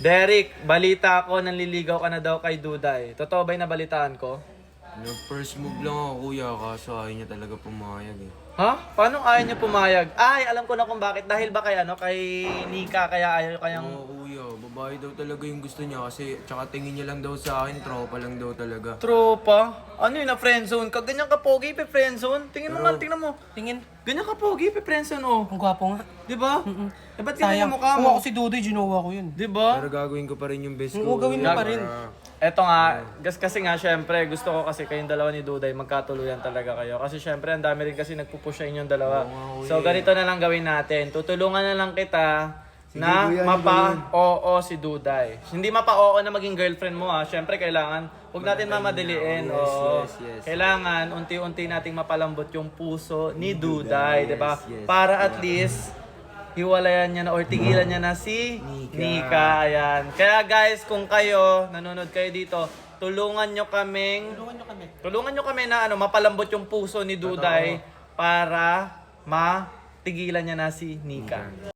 Derek, balita ko, nanliligaw ka na daw kay Duday. Totoo ba yung nabalitaan ko? Nag-first move lang ako kuya, kaso ayaw niya talaga pumayag eh. Ha? Paano ayaw niya pumayag? Ay, alam ko na kung bakit. Dahil ba kay, kay Nika, kaya ayaw kayang... Oo kuya, babae daw talaga yung gusto niya kasi tsaka tingin niya lang daw sa akin, tropa lang daw talaga. Tropa? Ano yun na friendzone ka? Ganyan ka pogi, pe friendzone? Tingin mo nga, tingnan mo. Tingin. Ganyan ka pogi, pe friendzone, oh. Ang gwapo nga. Di ba? Eh, ba't tingnan Sayang. mo mukha Kung mo? ako si Dudoy, ginawa ko yun. Di ba? Pero gagawin ko pa rin yung best Oo, ko. gawin mo pa rin. Eto nga, kasi nga syempre gusto ko kasi kayong dalawa ni Duday magkatuluyan talaga kayo. Kasi syempre ang dami rin kasi nagpupush sa inyong dalawa. So ganito na lang gawin natin. Tutulungan na lang kita na mapa-oo si Duday. Hindi mapa-oo na maging girlfriend mo ha. Syempre kailangan, huwag natin mamadiliin. Yes. Kailangan unti-unti nating mapalambot yung puso ni Duday, 'di ba? Para at least hiwalayan niya na or tigilan niya na si Nika. Ayan. Kaya guys, kung kayo, nanonood kayo dito, tulungan nyo nyo kami na mapalambot yung puso ni Duday para matigilan niya na si Nika.